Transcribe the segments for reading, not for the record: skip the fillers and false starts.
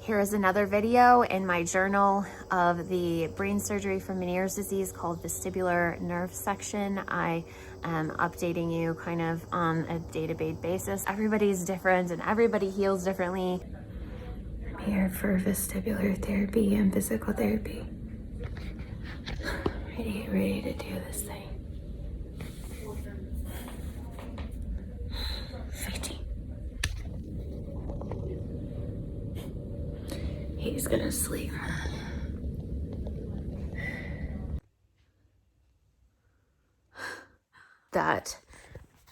Here is another video in my journal of the brain surgery for Meniere's disease called vestibular nerve section. I am updating you kind of on a day-to-day basis. Everybody's different and everybody heals differently. I'm here for vestibular therapy and physical therapy. Ready to do this thing. He's gonna sleep. That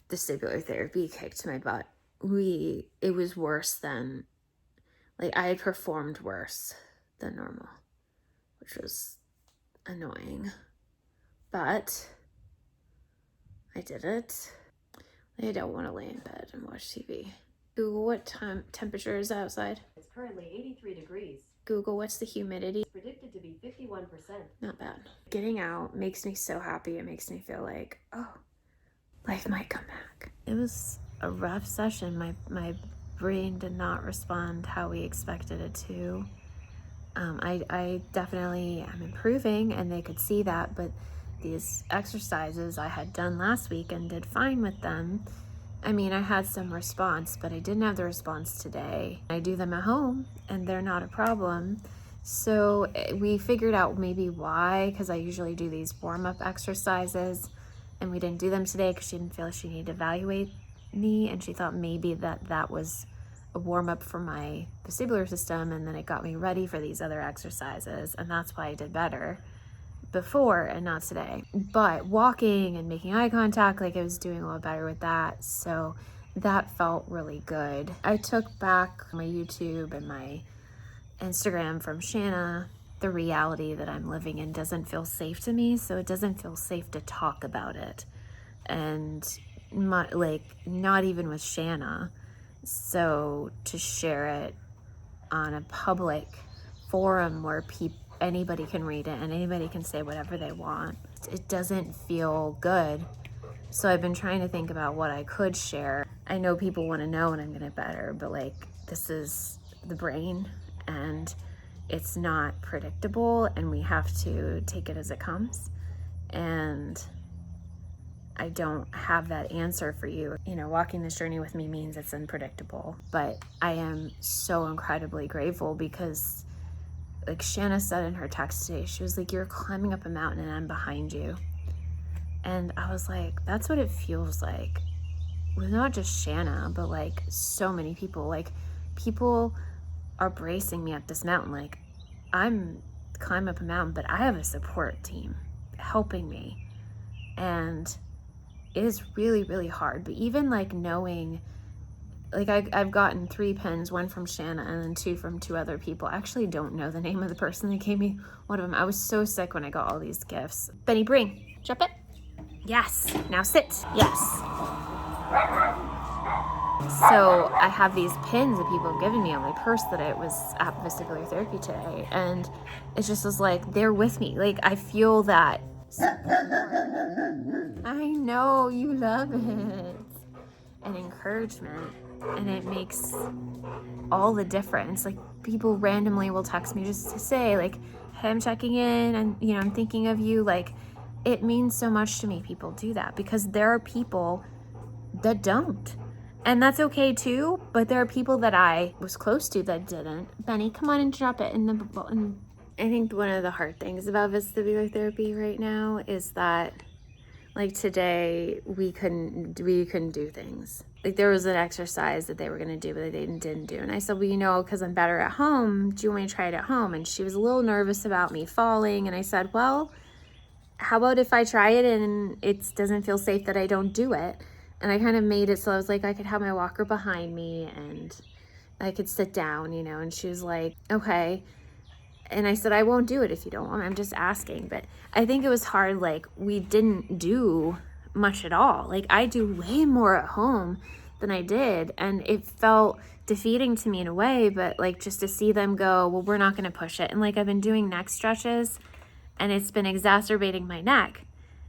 vestibular therapy kicked my butt. It was worse than, like, I had performed worse than normal, which was annoying. But I did it. I don't want to lay in bed and watch TV. Google what temperature is outside. It's currently 83 degrees. Google what's the humidity. It's predicted to be 51%. Not bad. Getting out makes me so happy. It makes me feel like, oh, life might come back. It was a rough session. My brain did not respond how we expected it to. I definitely am improving, and they could see that, but these exercises I had done last week and did fine with them. I mean, I had some response, but I didn't have the response today. I do them at home and they're not a problem. So we figured out maybe why, because I usually do these warm-up exercises and we didn't do them today because she didn't feel she needed to evaluate me, and she thought maybe that was a warm-up for my vestibular system, and then it got me ready for these other exercises, and that's why I did better before and not today. But walking and making eye contact, like, I was doing a lot better with that, so that felt really good. I took back my YouTube and my Instagram from Shanna. The reality that I'm living in doesn't feel safe to me, so it doesn't feel safe to talk about it, and not even with Shanna. So to share it on a public forum where anybody can read it and anybody can say whatever they want, it doesn't feel good. So I've been trying to think about what I could share. I know people want to know and I'm gonna get better, but like, this is the brain and it's not predictable, and we have to take it as it comes. And I don't have that answer for you. You know, walking this journey with me means it's unpredictable, but I am so incredibly grateful because, like Shanna said in her text today, she was like, you're climbing up a mountain and I'm behind you. And I was like, that's what it feels like. With not just Shanna, but like so many people. Like, people are bracing me up this mountain. Like, I'm climbing up a mountain, but I have a support team helping me. And it is really, really hard. But even like knowing, like, I've gotten 3 pens, 1 from Shanna and then 2 from 2 other people. I actually don't know the name of the person that gave me one of them. I was so sick when I got all these gifts. Benny, bring. Drop it. Yes. Now sit. Yes. So I have these pins that people have given me on my purse that I was at vestibular therapy today. And it just was like, they're with me. Like, I feel that support. I know you love it. And encouragement. And it makes all the difference. Like, people randomly will text me just to say, like, hey, I'm checking in and, you know, I'm thinking of you. Like, it means so much to me people do that, because there are people that don't. And that's okay too, but there are people that I was close to that didn't. Benny, come on and drop it in the bowl. I think one of the hard things about vestibular therapy right now is that, like, today we couldn't do things. Like, there was an exercise that they were gonna do, but they didn't do. And I said, well, you know, because I'm better at home, do you want me to try it at home? And she was a little nervous about me falling. And I said, well, how about if I try it and it doesn't feel safe that I don't do it? And I kind of made it so I was like, I could have my walker behind me and I could sit down, you know. And she was like, okay. And I said, I won't do it if you don't want. I'm just asking. But I think it was hard. Like, we didn't do much at all. Like, I do way more at home than I did. And it felt defeating to me in a way, but like, just to see them go, well, we're not going to push it. And like, I've been doing neck stretches and it's been exacerbating my neck.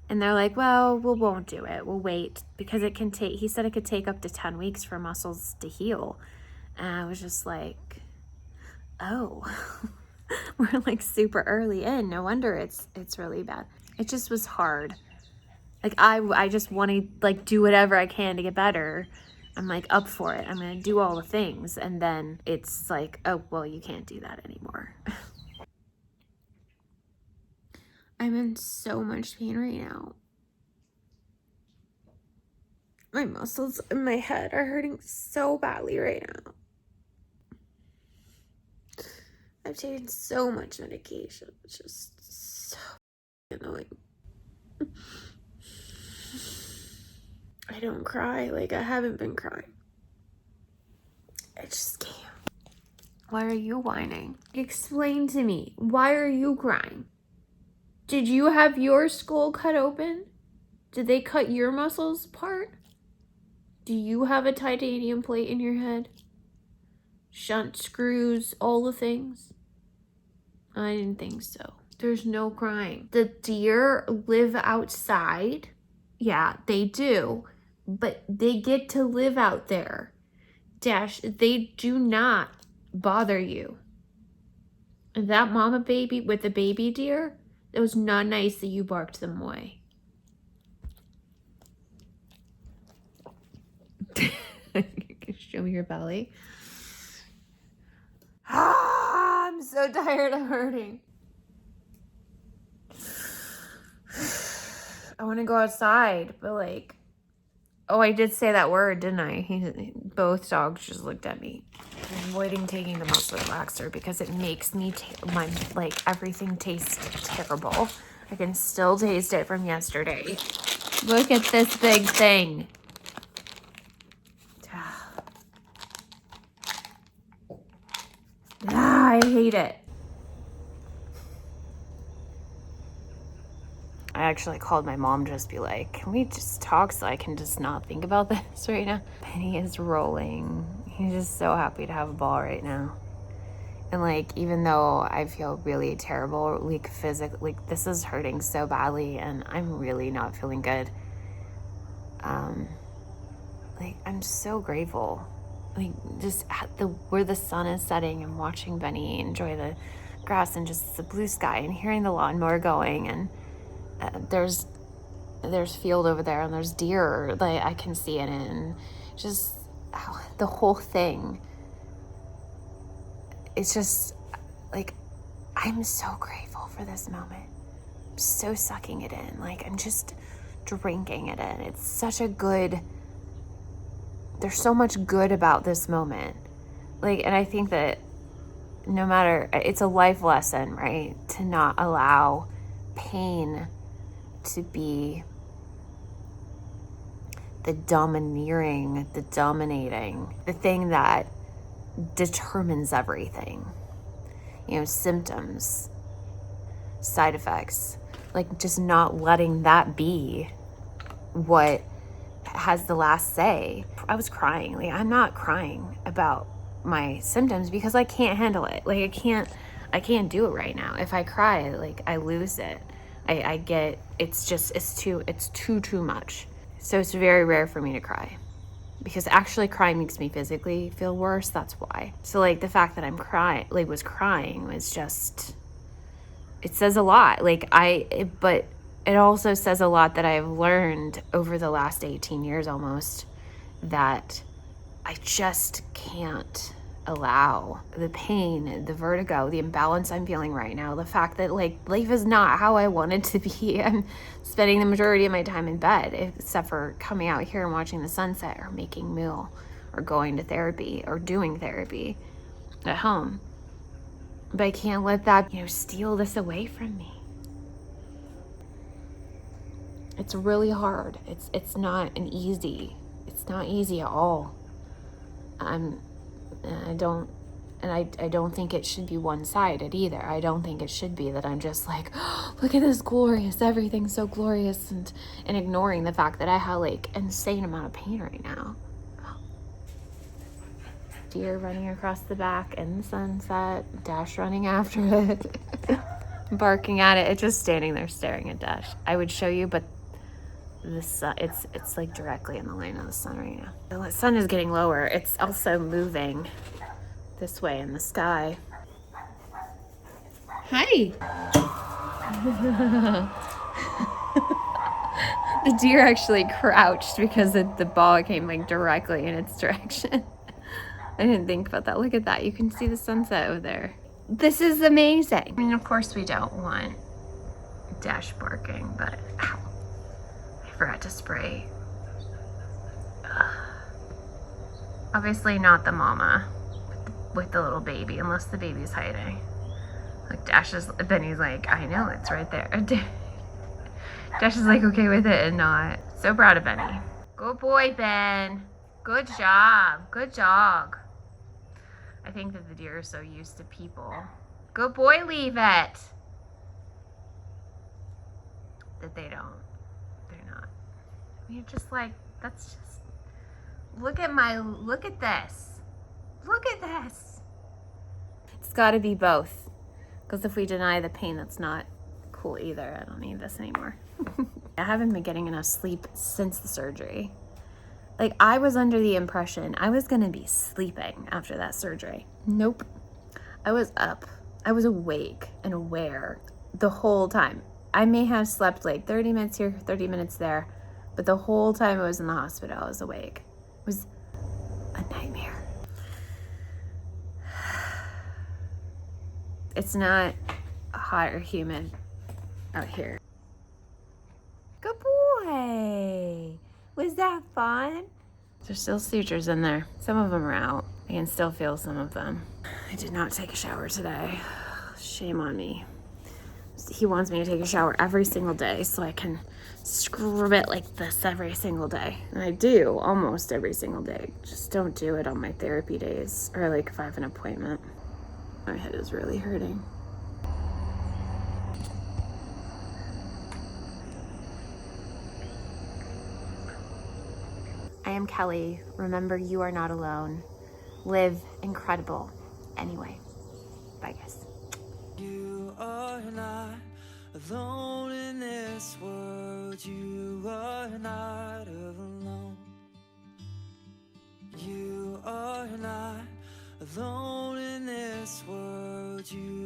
And they're like, well, we won't do it. We'll wait, because it can take, he said it could take up to 10 weeks for muscles to heal. And I was just like, oh, we're like super early in. No wonder it's really bad. It just was hard. Like I just want to like do whatever I can to get better. I'm like up for it. I'm going to do all the things. And then it's like, oh, well, you can't do that anymore. I'm in so much pain right now. My muscles in my head are hurting so badly right now. I've taken so much medication. It's just so annoying. I don't cry. Like, I haven't been crying. I just can't. Why are you whining? Explain to me. Why are you crying? Did you have your skull cut open? Did they cut your muscles apart? Do you have a titanium plate in your head? Shunt screws, all the things? I didn't think so. There's no crying. The deer live outside. Yeah, they do. But they get to live out there. Dash, they do not bother you. And that mama baby with the baby deer, it was not nice that you barked them away. Show me your belly. Ah, I'm so tired of hurting. I want to go outside, but like, oh, I did say that word, didn't I? Both dogs just looked at me. I'm avoiding taking the muscle relaxer because it makes me, everything tastes terrible. I can still taste it from yesterday. Look at this big thing. I hate it. I actually called my mom just be like, can we just talk so I can just not think about this right now? Penny is rolling. He's just so happy to have a ball right now. And like, even though I feel really terrible, like physically, like this is hurting so badly and I'm really not feeling good. Like I'm so grateful. Like just at where the sun is setting and watching Benny enjoy the grass and just the blue sky and hearing the lawnmower going and there's field over there and there's deer like I can see it and just the whole thing. It's just like I'm so grateful for this moment. I'm so sucking it in. Like I'm just drinking it in. It's such a good, there's so much good about this moment. Like, and I think that no matter, it's a life lesson, right? To not allow pain to be the domineering, the dominating, the thing that determines everything. You know, symptoms, side effects, like just not letting that be what has the last say. I was crying. Like I'm not crying about my symptoms because I can't handle it. Like I can't do it right now. If I cry, like I lose it. I get, it's too much. So it's very rare for me to cry because actually crying makes me physically feel worse. That's why. So like the fact that I'm crying, like was crying was just, it says a lot. But it also says a lot that I've learned over the last 18 years almost, that I just can't allow the pain, the vertigo, the imbalance I'm feeling right now, the fact that like life is not how I want it to be. I'm spending the majority of my time in bed, except for coming out here and watching the sunset or making meal or going to therapy or doing therapy at home. But I can't let that, steal this away from me. It's really hard. It's not easy at all. I don't think it should be one-sided either. I don't think it should be that I'm just like, oh, look at this glorious, everything's so glorious, and ignoring the fact that I have like insane amount of pain right now. Deer running across the back in the sunset, Dash running after it, barking at it. It's just standing there staring at Dash. I would show you, but it's like directly in the line of the sun right now. The sun is getting lower. It's also moving this way in the sky. Hi. The deer actually crouched because the ball came like directly in its direction. I didn't think about that. Look at that. You can see the sunset over there. This is amazing. I mean, of course we don't want Dash barking, but ow, I forgot to spray. Obviously not the mama with the little baby, unless the baby's hiding. Like Dash is, Benny's like, I know, it's right there. Dash is like okay with it and not. So proud of Benny. Good boy, Ben. Good job. Good dog. I think that the deer are so used to people. Good boy, Leave It. That they're not. You're just like, that's just, look at this. Look at this. It's gotta be both. Because if we deny the pain, that's not cool either. I don't need this anymore. I haven't been getting enough sleep since the surgery. Like, I was under the impression I was gonna be sleeping after that surgery. Nope. I was up. I was awake and aware the whole time. I may have slept like 30 minutes here, 30 minutes there, but the whole time I was in the hospital, I was awake. It was a nightmare. It's not hot or humid out here. Good boy. Was that fun? There's still sutures in there. Some of them are out. I can still feel some of them. I did not take a shower today. Shame on me. He wants me to take a shower every single day so I can scrub it like this every single day. And I do almost every single day. Just don't do it on my therapy days or like if I have an appointment. My head is really hurting. I am Kelly. Remember, you are not alone. Live incredible. Anyway, bye guys. You are not alone in this world. You are not alone. You are not alone in this world. You